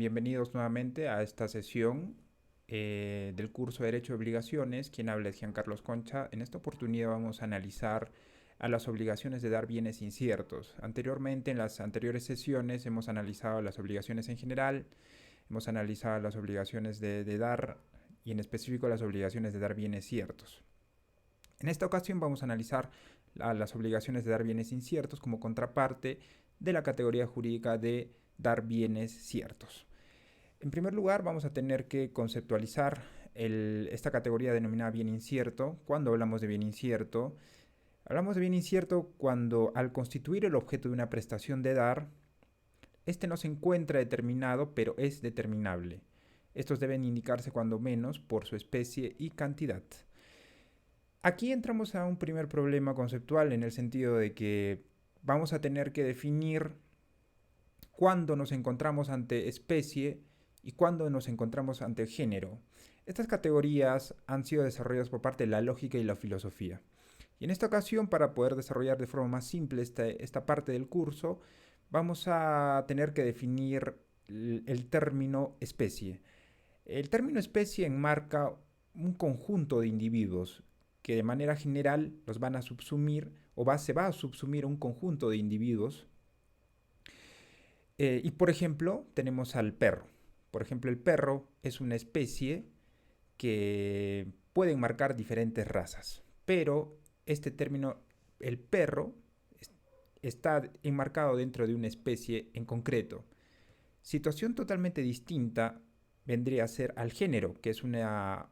Bienvenidos nuevamente a esta sesión del curso de Derecho de Obligaciones. Quien habla es Giancarlos Concha. En esta oportunidad vamos a analizar a las obligaciones de dar bienes inciertos. Anteriormente, en las anteriores sesiones, hemos analizado las obligaciones en general, hemos analizado las obligaciones de dar y en específico las obligaciones de dar bienes ciertos. En esta ocasión vamos a analizar las obligaciones de dar bienes inciertos como contraparte de la categoría jurídica de dar bienes ciertos. En primer lugar, vamos a tener que conceptualizar esta categoría denominada bien incierto. Cuando hablamos de bien incierto, hablamos de bien incierto cuando al constituir el objeto de una prestación de dar, este no se encuentra determinado, pero es determinable. Estos deben indicarse cuando menos por su especie y cantidad. Aquí entramos a un primer problema conceptual en el sentido de que vamos a tener que definir cuándo nos encontramos ante especie y cuándo nos encontramos ante género. Estas categorías han sido desarrolladas por parte de la lógica y la filosofía. Y en esta ocasión, para poder desarrollar de forma más simple esta parte del curso, vamos a tener que definir el término especie. El término especie enmarca un conjunto de individuos que de manera general los van a subsumir se va a subsumir a un conjunto de individuos. Y por ejemplo, tenemos al perro. Por ejemplo, el perro es una especie que puede enmarcar diferentes razas, pero este término, el perro, está enmarcado dentro de una especie en concreto. Situación totalmente distinta vendría a ser al género, que es una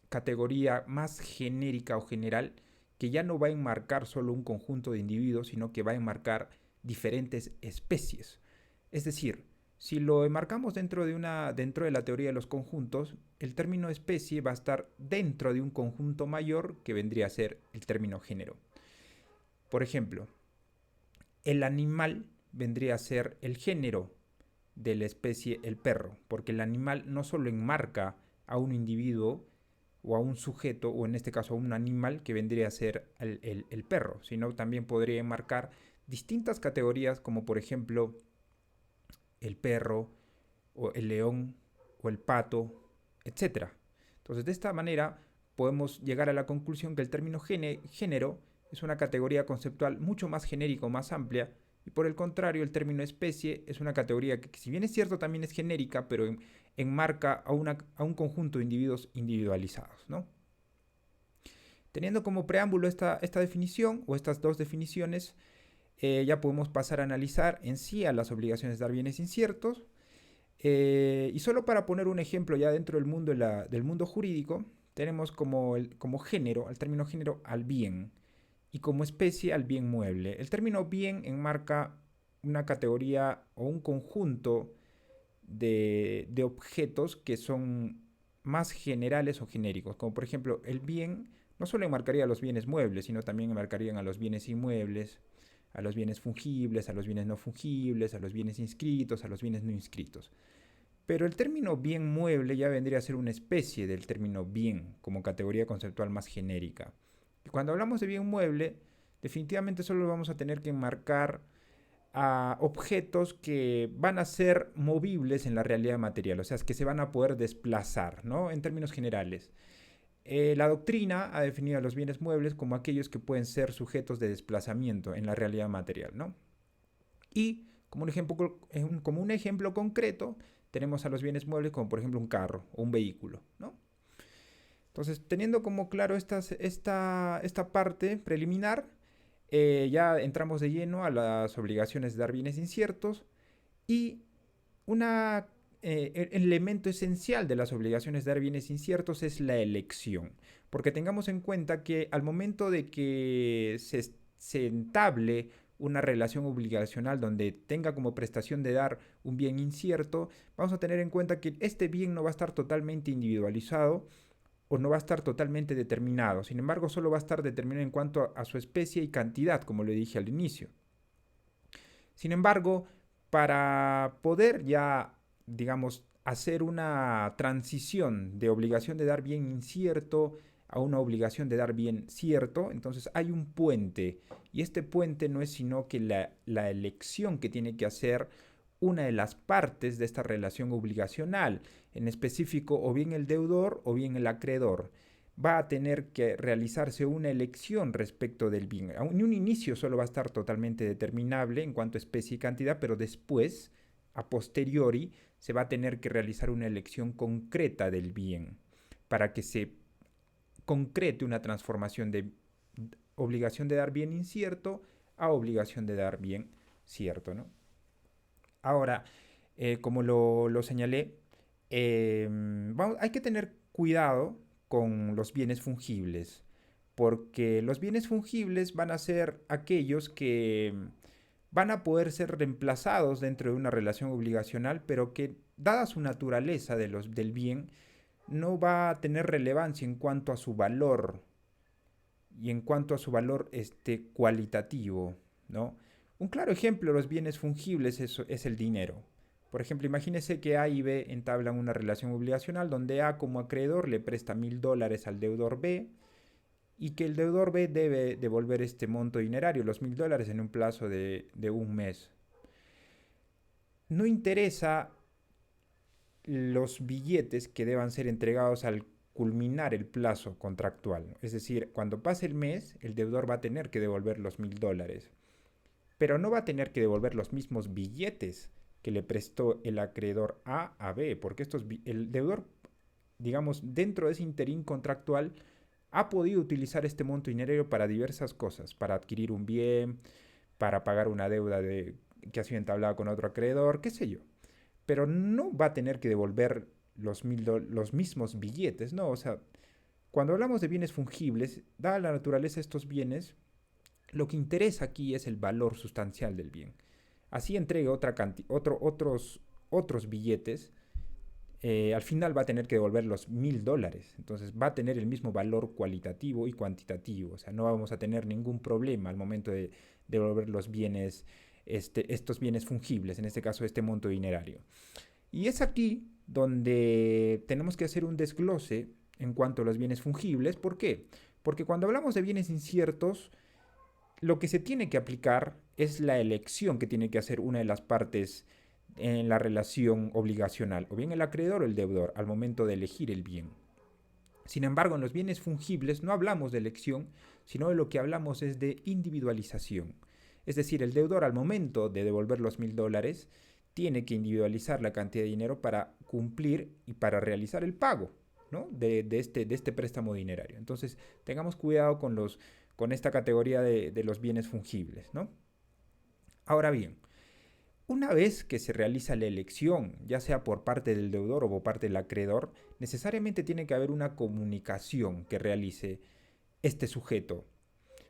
categoría más genérica o general que ya no va a enmarcar solo un conjunto de individuos, sino que va a enmarcar diferentes especies. Es decir, si lo enmarcamos dentro de la teoría de los conjuntos, el término especie va a estar dentro de un conjunto mayor que vendría a ser el término género. Por ejemplo, el animal vendría a ser el género de la especie el perro, porque el animal no solo enmarca a un individuo o a un sujeto, o en este caso a un animal que vendría a ser el perro, sino también podría enmarcar distintas categorías como por ejemplo el perro o el león o el pato, etcétera. Entonces de esta manera podemos llegar a la conclusión que el término género es una categoría conceptual mucho más genérica o más amplia, y por el contrario el término especie es una categoría que si bien es cierto también es genérica, pero enmarca a un conjunto de individuos individualizados, ¿no? Teniendo como preámbulo esta definición o estas dos definiciones, ya podemos pasar a analizar en sí a las obligaciones de dar bienes inciertos. Y solo para poner un ejemplo ya dentro del mundo jurídico, tenemos como género, al término género, al bien, y como especie al bien mueble. El término bien enmarca una categoría o un conjunto de objetos que son más generales o genéricos, como por ejemplo el bien no solo enmarcaría a los bienes muebles, sino también enmarcarían a los bienes inmuebles, a los bienes fungibles, a los bienes no fungibles, a los bienes inscritos, a los bienes no inscritos. Pero el término bien mueble ya vendría a ser una especie del término bien como categoría conceptual más genérica. Y cuando hablamos de bien mueble, definitivamente solo vamos a tener que enmarcar a objetos que van a ser movibles en la realidad material, o sea, que se van a poder desplazar, ¿no? En términos generales. La doctrina ha definido a los bienes muebles como aquellos que pueden ser sujetos de desplazamiento en la realidad material, ¿no? Y como un ejemplo concreto, tenemos a los bienes muebles como por ejemplo un carro o un vehículo, ¿no? Entonces, teniendo como claro esta parte preliminar, ya entramos de lleno a las obligaciones de dar bienes inciertos y el elemento esencial de las obligaciones de dar bienes inciertos es la elección, porque tengamos en cuenta que al momento de que se entable una relación obligacional donde tenga como prestación de dar un bien incierto, vamos a tener en cuenta que este bien no va a estar totalmente individualizado o no va a estar totalmente determinado. Sin embargo, solo va a estar determinado en cuanto a su especie y cantidad, como le dije al inicio. Sin embargo, para poder ya, digamos, hacer una transición de obligación de dar bien incierto a una obligación de dar bien cierto, entonces hay un puente. Y este puente no es sino que la elección que tiene que hacer una de las partes de esta relación obligacional, en específico o bien el deudor o bien el acreedor. Va a tener que realizarse una elección respecto del bien. En un inicio solo va a estar totalmente determinable en cuanto a especie y cantidad, pero después, a posteriori, se va a tener que realizar una elección concreta del bien para que se concrete una transformación de obligación de dar bien incierto a obligación de dar bien cierto, ¿no? Ahora, como lo señalé, hay que tener cuidado con los bienes fungibles, porque los bienes fungibles van a ser aquellos que van a poder ser reemplazados dentro de una relación obligacional, pero que, dada su naturaleza del bien, no va a tener relevancia en cuanto a su valor y en cuanto a su valor cualitativo, ¿no? Un claro ejemplo de los bienes fungibles es el dinero. Por ejemplo, imagínese que A y B entablan una relación obligacional donde A como acreedor le presta $1000 al deudor B y que el deudor B debe devolver este monto dinerario, los $1000, en un plazo de un mes. No interesa los billetes que deban ser entregados al culminar el plazo contractual. Es decir, cuando pase el mes, el deudor va a tener que devolver los $1000, pero no va a tener que devolver los mismos billetes que le prestó el acreedor A B, porque el deudor, digamos, dentro de ese interín contractual, ha podido utilizar este monto dinerario para diversas cosas, para adquirir un bien, para pagar una deuda que ha sido entablada con otro acreedor, qué sé yo. Pero no va a tener que devolver los mismos billetes, ¿no? O sea, cuando hablamos de bienes fungibles, dada la naturaleza de estos bienes, lo que interesa aquí es el valor sustancial del bien. Así entregue otros billetes, al final va a tener que devolver los $1000. Entonces va a tener el mismo valor cualitativo y cuantitativo. O sea, no vamos a tener ningún problema al momento de devolver los bienes, estos bienes fungibles, en este caso este monto dinerario. Y es aquí donde tenemos que hacer un desglose en cuanto a los bienes fungibles. ¿Por qué? Porque cuando hablamos de bienes inciertos, lo que se tiene que aplicar es la elección que tiene que hacer una de las partes en la relación obligacional, o bien el acreedor o el deudor, al momento de elegir el bien. Sin embargo, en los bienes fungibles no hablamos de elección, sino de lo que hablamos es de individualización. Es decir, el deudor al momento de devolver los $1000 tiene que individualizar la cantidad de dinero para cumplir y para realizar el pago, ¿no? de este préstamo dinerario. Entonces, tengamos cuidado con esta categoría de los bienes fungibles, ¿no? Ahora bien, una vez que se realiza la elección, ya sea por parte del deudor o por parte del acreedor, necesariamente tiene que haber una comunicación que realice este sujeto.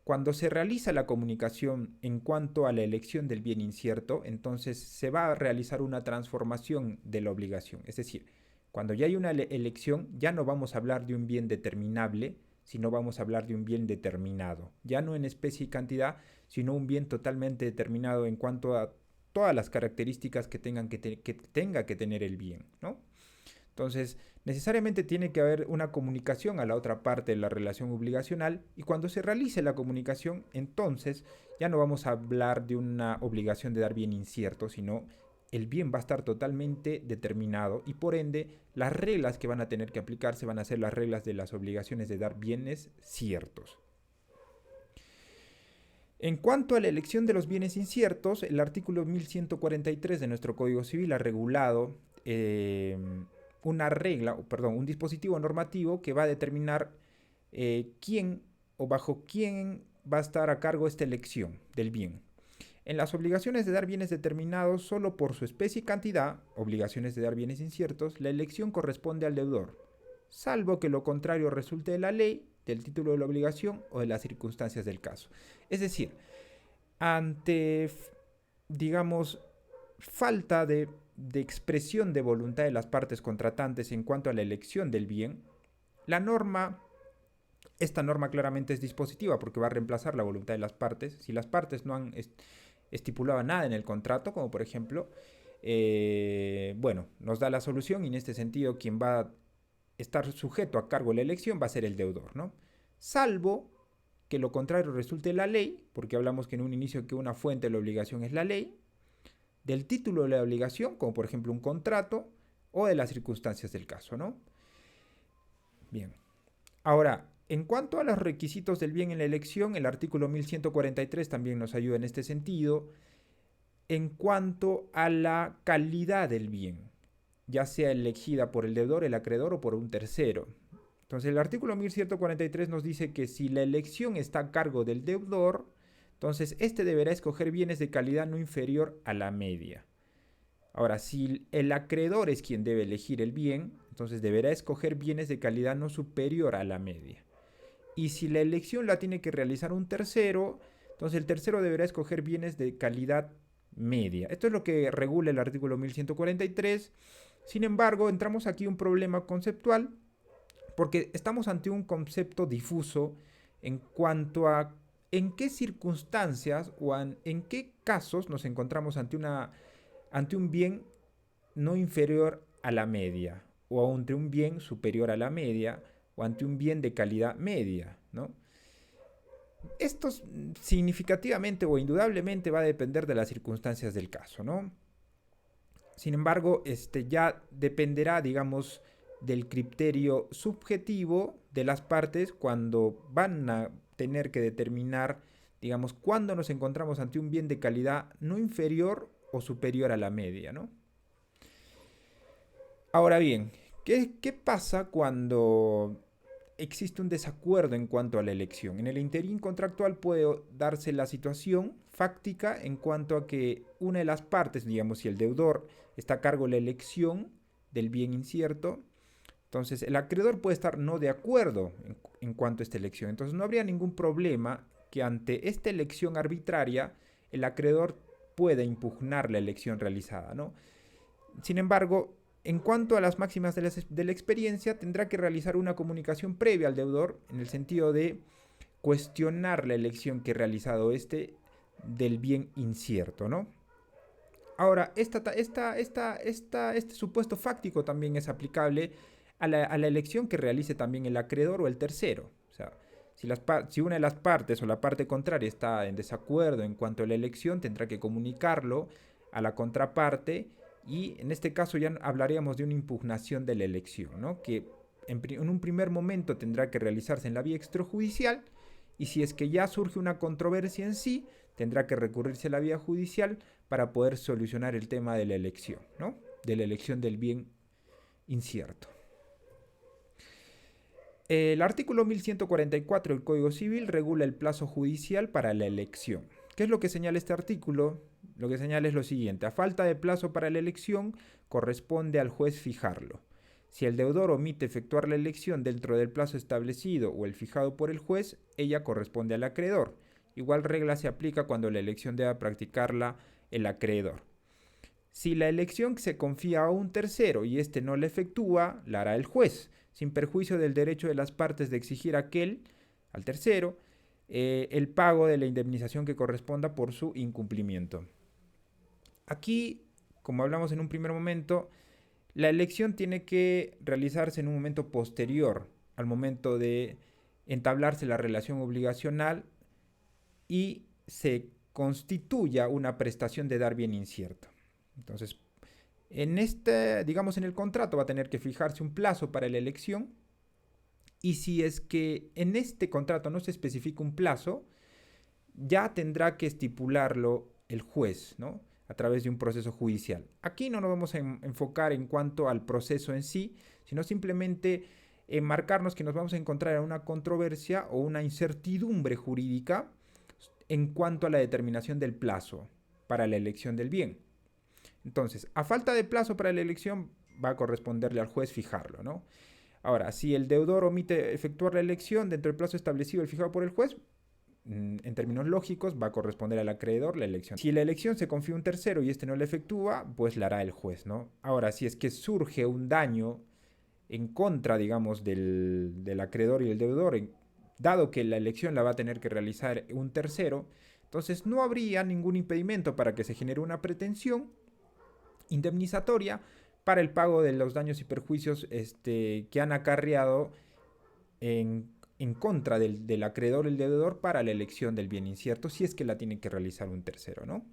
Cuando se realiza la comunicación en cuanto a la elección del bien incierto, entonces se va a realizar una transformación de la obligación. Es decir, cuando ya hay una elección, ya no vamos a hablar de un bien determinable, sino vamos a hablar de un bien determinado. Ya no en especie y cantidad, sino un bien totalmente determinado en cuanto a todas las características que tenga que tener el bien, ¿no? Entonces, necesariamente tiene que haber una comunicación a la otra parte de la relación obligacional y cuando se realice la comunicación, entonces ya no vamos a hablar de una obligación de dar bien incierto, sino el bien va a estar totalmente determinado y por ende las reglas que van a tener que aplicarse van a ser las reglas de las obligaciones de dar bienes ciertos. En cuanto a la elección de los bienes inciertos, el artículo 1143 de nuestro Código Civil ha regulado un dispositivo normativo que va a determinar quién o bajo quién va a estar a cargo esta elección del bien. En las obligaciones de dar bienes determinados solo por su especie y cantidad, obligaciones de dar bienes inciertos, la elección corresponde al deudor, salvo que lo contrario resulte de la ley, del título de la obligación o de las circunstancias del caso. Es decir, ante, digamos, falta de expresión de voluntad de las partes contratantes en cuanto a la elección del bien, esta norma claramente es dispositiva porque va a reemplazar la voluntad de las partes. Si las partes no han estipulado nada en el contrato, como por ejemplo, nos da la solución y en este sentido quien va a estar sujeto a cargo de la elección va a ser el deudor, ¿no? Salvo que lo contrario resulte la ley, porque hablamos que en un inicio que una fuente de la obligación es la ley, del título de la obligación, como por ejemplo un contrato, o de las circunstancias del caso, ¿no? Bien. Ahora, en cuanto a los requisitos del bien en la elección, el artículo 1143 también nos ayuda en este sentido. En cuanto a la calidad del bien, ya sea elegida por el deudor, el acreedor o por un tercero. Entonces el artículo 1143 nos dice que si la elección está a cargo del deudor, entonces este deberá escoger bienes de calidad no inferior a la media. Ahora, si el acreedor es quien debe elegir el bien, entonces deberá escoger bienes de calidad no superior a la media. Y si la elección la tiene que realizar un tercero, entonces el tercero deberá escoger bienes de calidad media. Esto es lo que regula el artículo 1143. Sin embargo, entramos aquí un problema conceptual porque estamos ante un concepto difuso en cuanto a en qué circunstancias o en qué casos nos encontramos ante un bien no inferior a la media o ante un bien superior a la media o ante un bien de calidad media, ¿no? Esto significativamente o indudablemente va a depender de las circunstancias del caso, ¿no? Sin embargo, ya dependerá, digamos, del criterio subjetivo de las partes cuando van a tener que determinar, digamos, cuándo nos encontramos ante un bien de calidad no inferior o superior a la media, ¿no? Ahora bien, ¿qué pasa cuando existe un desacuerdo en cuanto a la elección? En el interín contractual puede darse la situación fáctica en cuanto a que una de las partes, digamos, si el deudor está a cargo de la elección del bien incierto, entonces el acreedor puede estar no de acuerdo en cuanto a esta elección. Entonces no habría ningún problema que ante esta elección arbitraria el acreedor pueda impugnar la elección realizada, ¿no? Sin embargo, en cuanto a las máximas de la experiencia, tendrá que realizar una comunicación previa al deudor en el sentido de cuestionar la elección que ha realizado del bien incierto, ¿no? Ahora, este supuesto fáctico también es aplicable a la elección que realice también el acreedor o el tercero. O sea, si una de las partes o la parte contraria está en desacuerdo en cuanto a la elección, tendrá que comunicarlo a la contraparte y en este caso ya hablaríamos de una impugnación de la elección, ¿no? Que en un primer momento tendrá que realizarse en la vía extrajudicial y si es que ya surge una controversia en sí, tendrá que recurrirse a la vía judicial para poder solucionar el tema de la elección, ¿no? De la elección del bien incierto. El artículo 1144 del Código Civil regula el plazo judicial para la elección. ¿Qué es lo que señala este artículo? Lo que señala es lo siguiente: a falta de plazo para la elección, corresponde al juez fijarlo. Si el deudor omite efectuar la elección dentro del plazo establecido o el fijado por el juez, ella corresponde al acreedor. Igual regla se aplica cuando la elección deba practicarla el acreedor. Si la elección se confía a un tercero y éste no la efectúa, la hará el juez, sin perjuicio del derecho de las partes de exigir al tercero, el pago de la indemnización que corresponda por su incumplimiento. Aquí, como hablamos en un primer momento, la elección tiene que realizarse en un momento posterior al momento de entablarse la relación obligacional y se constituya una prestación de dar bien incierto. Entonces, digamos, en el contrato va a tener que fijarse un plazo para la elección y si es que en este contrato no se especifica un plazo, ya tendrá que estipularlo el juez, ¿no? A través de un proceso judicial. Aquí no nos vamos a enfocar en cuanto al proceso en sí, sino simplemente marcarnos que nos vamos a encontrar en una controversia o una incertidumbre jurídica en cuanto a la determinación del plazo para la elección del bien. Entonces, a falta de plazo para la elección, va a corresponderle al juez fijarlo, ¿no? Ahora, si el deudor omite efectuar la elección dentro del plazo establecido y fijado por el juez, en términos lógicos, va a corresponder al acreedor la elección. Si la elección se confía a un tercero y este no la efectúa, pues la hará el juez, ¿no? Ahora, si es que surge un daño en contra, digamos, del acreedor y el deudor, dado que la elección la va a tener que realizar un tercero, entonces no habría ningún impedimento para que se genere una pretensión indemnizatoria para el pago de los daños y perjuicios que han acarreado en contra del acreedor y el deudor para la elección del bien incierto, si es que la tiene que realizar un tercero, ¿no?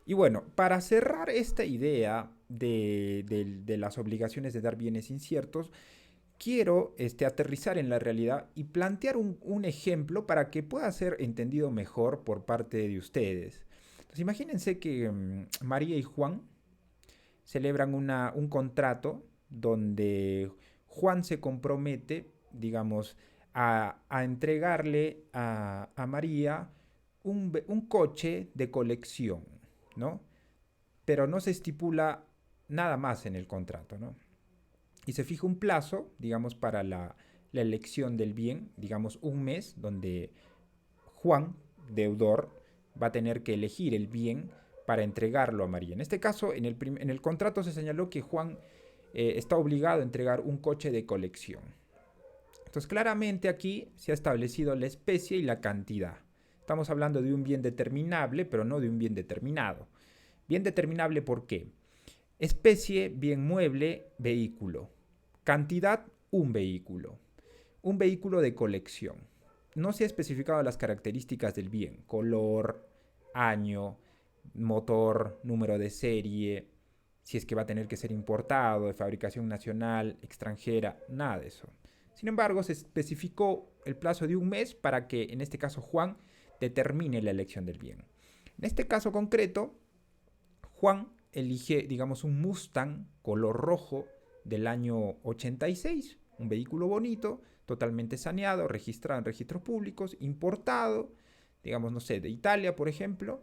Y bueno, para cerrar esta idea de las obligaciones de dar bienes inciertos, quiero aterrizar en la realidad y plantear un ejemplo para que pueda ser entendido mejor por parte de ustedes. Entonces, imagínense que María y Juan celebran un contrato donde Juan se compromete, digamos, a entregarle a María un coche de colección, ¿no? Pero no se estipula nada más en el contrato, ¿no? Y se fija un plazo, digamos, para la elección del bien, digamos un mes, donde Juan, deudor, va a tener que elegir el bien para entregarlo a María. En este caso, en el contrato se señaló que Juan está obligado a entregar un coche de colección. Entonces, claramente aquí se ha establecido la especie y la cantidad. Estamos hablando de un bien determinable, pero no de un bien determinado. Bien determinable, ¿por qué? Especie, bien mueble, vehículo. Cantidad, un vehículo. Un vehículo de colección. No se ha especificado las características del bien: color, año, motor, número de serie, si es que va a tener que ser importado, de fabricación nacional, extranjera, nada de eso. Sin embargo, se especificó el plazo de un mes para que, en este caso, Juan determine la elección del bien. En este caso concreto, Juan elige, digamos, un Mustang color rojo del año 86, un vehículo bonito, totalmente saneado, registrado en registros públicos, importado, digamos, no sé, de Italia, por ejemplo.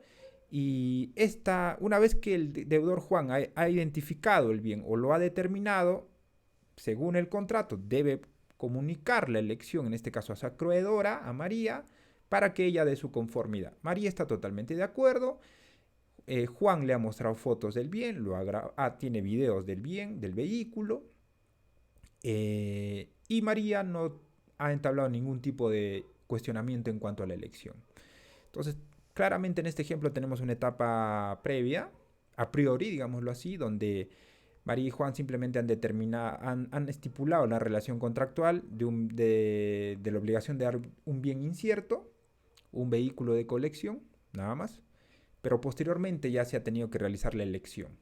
Y una vez que el deudor Juan ha identificado el bien o lo ha determinado, según el contrato, debe comunicar la elección, en este caso a su acreedora, a María, para que ella dé su conformidad. María está totalmente de acuerdo. Juan le ha mostrado fotos del bien, tiene videos del bien, del vehículo, y María no ha entablado ningún tipo de cuestionamiento en cuanto a la elección. Entonces, claramente en este ejemplo tenemos una etapa previa, a priori, digámoslo así, donde María y Juan simplemente han estipulado la relación contractual de la obligación de dar un bien incierto, un vehículo de colección, nada más, pero posteriormente ya se ha tenido que realizar la elección.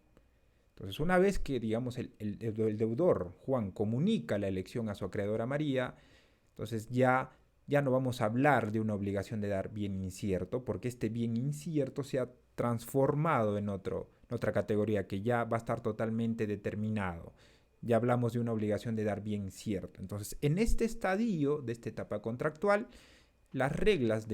Entonces, una vez que, digamos, el deudor, Juan, comunica la elección a su acreedora María, entonces ya no vamos a hablar de una obligación de dar bien incierto, porque este bien incierto se ha transformado en otra categoría que ya va a estar totalmente determinado. Ya hablamos de una obligación de dar bien cierto. Entonces, en este estadio de esta etapa contractual, las reglas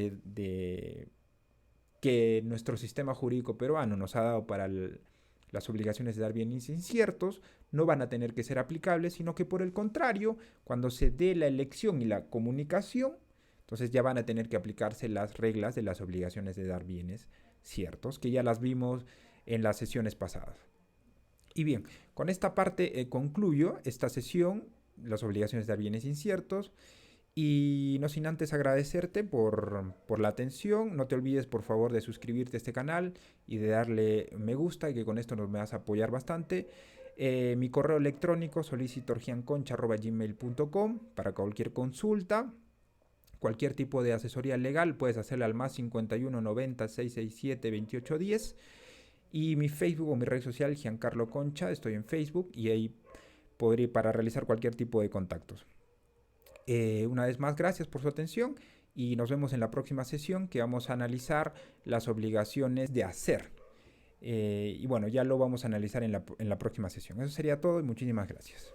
que nuestro sistema jurídico peruano nos ha dado para las obligaciones de dar bienes inciertos no van a tener que ser aplicables, sino que por el contrario, cuando se dé la elección y la comunicación, entonces ya van a tener que aplicarse las reglas de las obligaciones de dar bienes ciertos, que ya las vimos en las sesiones pasadas. Y bien, con esta parte concluyo esta sesión, las obligaciones de dar bienes inciertos. Y no sin antes agradecerte por la atención. No te olvides por favor de suscribirte a este canal y de darle me gusta, y que con esto nos vas a apoyar bastante. Mi correo electrónico solicitorgianconcha@gmail.com para cualquier consulta, cualquier tipo de asesoría legal puedes hacerla al más 51 90 667 2810. Y mi Facebook o mi red social Giancarlo Concha, estoy en Facebook y ahí podré para realizar cualquier tipo de contactos. Una vez más, gracias por su atención y nos vemos en la próxima sesión, que vamos a analizar las obligaciones de hacer. Y bueno, ya lo vamos a analizar en la próxima sesión. Eso sería todo y muchísimas gracias.